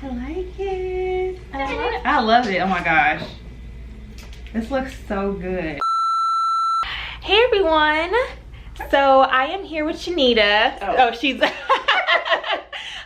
I like it. I love it. Oh my gosh. This looks so good. Hey everyone. So I am here with SHANITA. Oh she's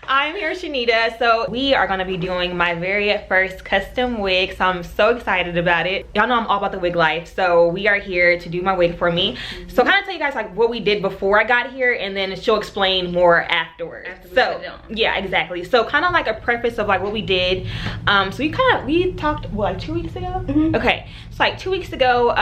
I'm here with SHANITA. So we are gonna be doing my very first custom wig. So I'm so excited about it. Y'all know I'm all about the wig life. So we are here to do my wig for me. So kind of tell you guys like what we did before I got here, and then she'll explain more afterwards. So yeah, exactly. So kind of like a preface of like what we did. So we talked what, like 2 weeks ago? Okay, so like 2 weeks ago,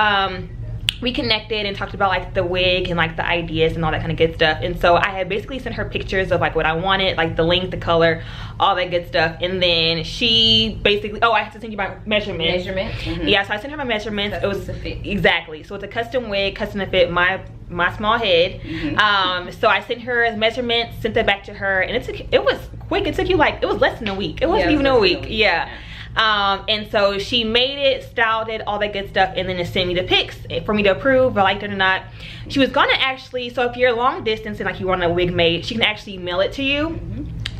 we connected and talked about like the wig and like the ideas and all that kind of good stuff. And so I had basically sent her pictures of like what I wanted, like the length, the color, all that good stuff. And then she basically, oh, I have to send you my measurements. Yeah, so I sent her my measurements. Custom, it was to fit. Exactly. So it's a custom wig, custom to fit my small head. So I sent her measurements, sent that back to her, and it was quick. It took you like, it was less than a week. It wasn't even a week. Yeah. And so she made it, styled it, all that good stuff, and then it sent me the pics for me to approve if I liked it or not. She was gonna actually, so if you're long distance and like you want a wig made, she can actually mail it to you.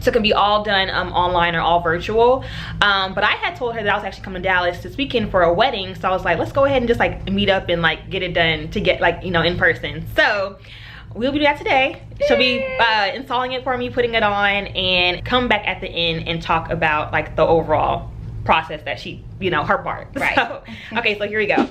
So it can be all done online or all virtual. But I had told her that I was actually coming to Dallas this weekend for a wedding, so I was like, let's go ahead and just like meet up and like get it done to get like, you know, in person. So we'll be doing that today. She'll be installing it for me, putting it on, and come back at the end and talk about like the overall process that she, you know, her part. Right. So, okay, so here we go.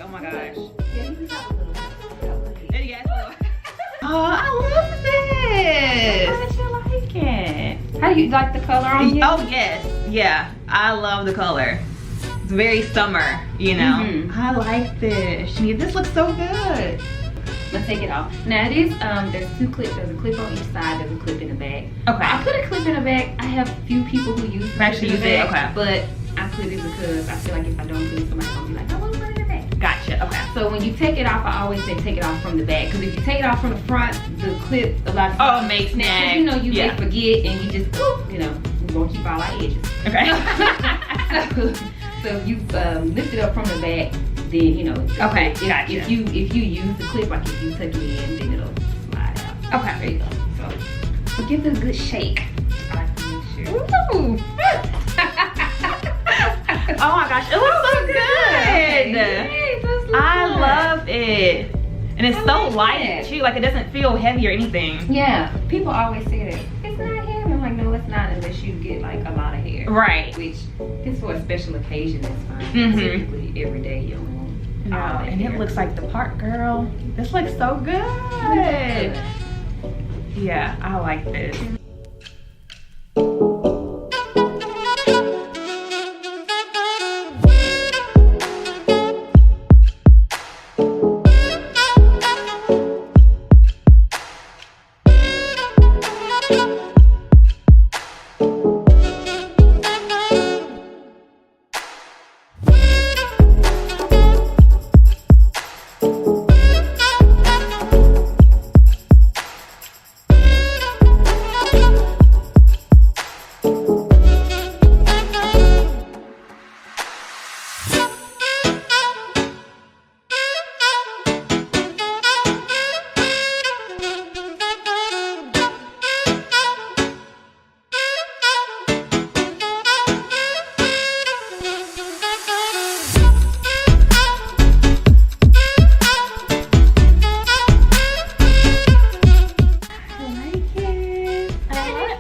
Oh my gosh. Yeah, you can talk a little bit. Yes. Oh, I love this. How did you like it? How do you like the color on you? Oh yes, yeah. I love the color. It's very summer, you know. I like this. This looks so good. Let's take it off. Now it is, there's two clips. There's a clip on each side, there's a clip in the back. Okay. I put a clip in the back. I have a few people who use actually use it, okay. But I put it because I feel like if I don't put it, somebody's gonna be like, I want to put it in the back. Gotcha, okay. So when you take it off, I always say take it off from the back. Because if you take it off from the front, the clip, a lot of times, makes snag. You know, you may forget and you just, you know, we won't keep all our edges. Okay. So if you lift it up from the back, then you know. Okay, gotcha. If you use the clip, like if you tuck it in, then it'll slide out. Okay, there you go. So give it a good shake. I like to make sure. Ooh. Oh my gosh, it looks so good. I love it. And it's so light too, like it doesn't feel heavy or anything. Yeah, people always say that. It's not heavy. I'm like, no, it's not unless you get like a lot of hair. Right. Which is for a special occasion, that's fine. Typically every day you don't want and hair. It looks like the part, girl. This looks so good. Yeah, I like this.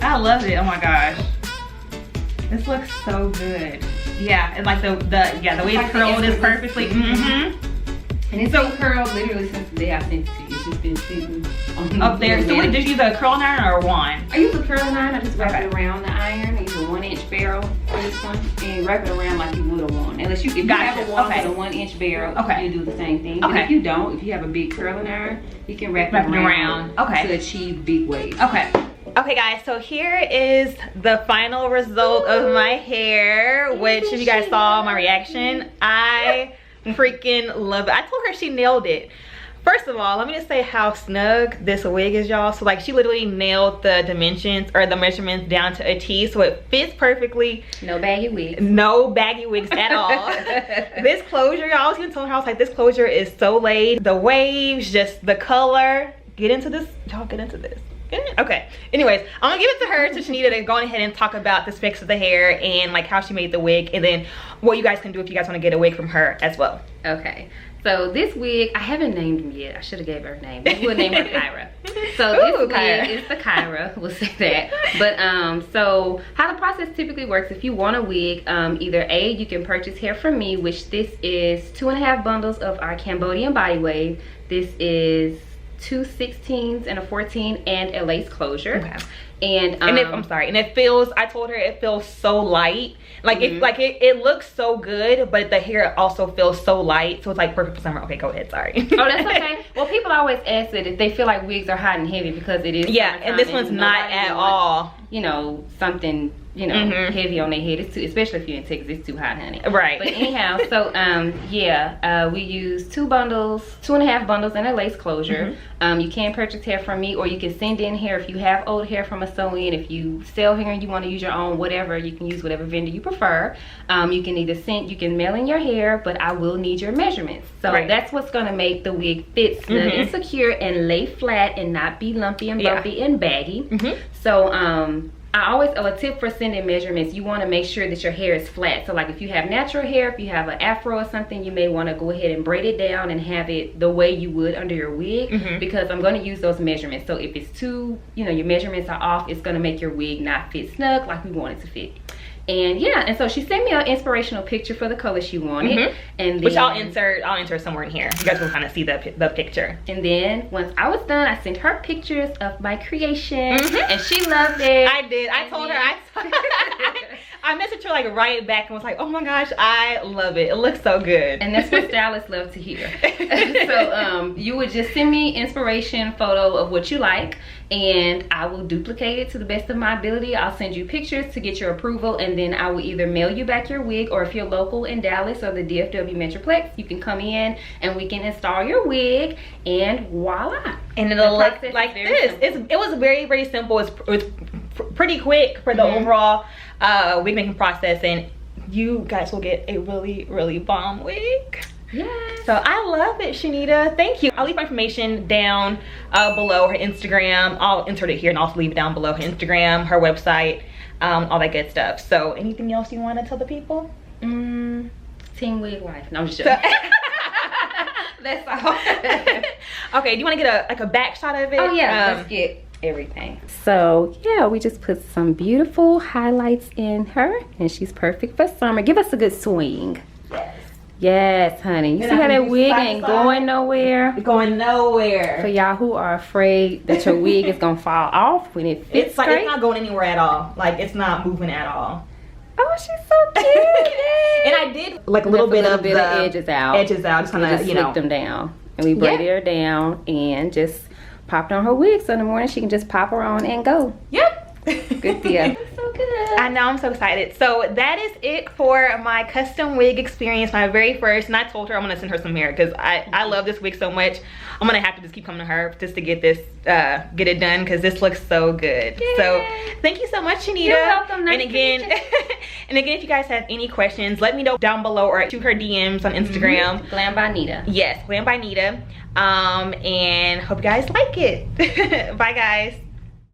I love it. Oh my gosh, this looks so good. Yeah, and like the way it's curled is perfectly. And it's so curled literally since the day I sent it to you. It's just been sitting on up there. So what, did you use a curling iron or a wand? I use a curling iron. I just wrap it around the iron. I use a 1-inch barrel for this one, and wrap it around like you would a wand. Unless if you have a wand with a 1-inch barrel, you do the same thing. But if you don't, if you have a big curling iron, you can wrap it around to achieve big waves. Okay guys, so here is the final result of my hair, which if you guys saw my reaction, I freaking love it. I told her she nailed it. First of all, let me just say how snug this wig is, y'all. So like she literally nailed the dimensions or the measurements down to a T, so it fits perfectly. No baggy wigs. No baggy wigs at all. This closure, y'all, I was even telling her, I was like, this closure is so laid. The waves, just the color. Get into this, y'all, get into this. Okay, anyways, I'm gonna give it to her, to Shanita, to go ahead and talk about the specs of the hair and like how she made the wig, and then what you guys can do if you guys want to get a wig from her as well. Okay, so this wig, I haven't named him yet. I should have gave her a name. We'll name her Kyra. So this wig is the Kyra, we'll say that. But so how the process typically works, if you want a wig, either A, you can purchase hair from me, which this is 2.5 bundles of our Cambodian body wave. This is 2 16s and a 14 and a lace closure. And I'm sorry, and it feels, I told her it feels so light. Like it looks so good, but the hair also feels so light, so it's like perfect for summer. Okay, go ahead, sorry. Oh, that's okay. Well, people always ask that if they feel like wigs are hot and heavy, because it is. Yeah, and this one's not at all. You know, something, you know, heavy on their head. It's too, especially if you're in Texas, it's too hot, honey. Right. But anyhow, so we use 2.5 bundles and a lace closure. You can purchase hair from me, or you can send in hair if you have old hair from a sew-in. If you sell hair and you want to use your own, whatever, you can use whatever vendor you prefer. You can either you can mail in your hair, but I will need your measurements. So that's what's gonna make the wig fit snug and secure and lay flat and not be lumpy and bumpy and baggy. So I always, a tip for sending measurements, you want to make sure that your hair is flat. So like if you have natural hair, if you have an afro or something, you may want to go ahead and braid it down and have it the way you would under your wig, because I'm going to use those measurements. So if it's too, you know, your measurements are off, it's going to make your wig not fit snug like we want it to fit. And yeah, and so she sent me an inspirational picture for the color she wanted, and then, which I'll insert somewhere in here. You guys will kind of see the picture. And then once I was done, I sent her pictures of my creation, and she loved it. I did. I told her. I messaged her like right back and was like, oh my gosh, I love it. It looks so good. And that's what stylists love to hear. So you would just send me inspiration photo of what you like, and I will duplicate it to the best of my ability. I'll send you pictures to get your approval, and then I will either mail you back your wig, or if you're local in Dallas or the DFW Metroplex, you can come in and we can install your wig, and voila. And it'll look like this. It was very, very simple. It's pretty quick for the overall wig making process, and you guys will get a really, really bomb wig. Yes. So I love it, Shanita. Thank you. I'll leave my information down below, her Instagram. I'll insert it here, and also leave it down below, her Instagram, her website, all that good stuff. So anything else you want to tell the people? Team Wig Life. No, I'm just joking. That's all. Okay, do you want to get a back shot of it? Oh yeah, let's get everything. So yeah, we just put some beautiful highlights in her, and she's perfect for summer. Give us a good swing. Yes, honey. You And see I how can that do wig side to ain't side. going nowhere? It's going nowhere. For y'all who are afraid that your wig is gonna fall off when it fits It's like straight. it's not going anywhere at all. Like it's not moving at all. Oh, she's so cute. And I did like a little bit of the edges out. Edges out, just kind Just of, you know. slick them down. And we braided her down and just popped on her wig so in the morning she can just pop her on and go. Yep. Good deal. So good. I know, I'm so excited. So that is it for my custom wig experience, my very first. And I told her I'm gonna send her some hair because I love this wig so much. I'm gonna have to just keep coming to her just to get this get it done because this looks so good. Yay. So thank you so much, Shanita. You're welcome. Nice and again and again, if you guys have any questions, let me know down below or shoot her DMs on Instagram. Glam by Nita. Yes, Glam by Nita. And hope you guys like it. Bye guys.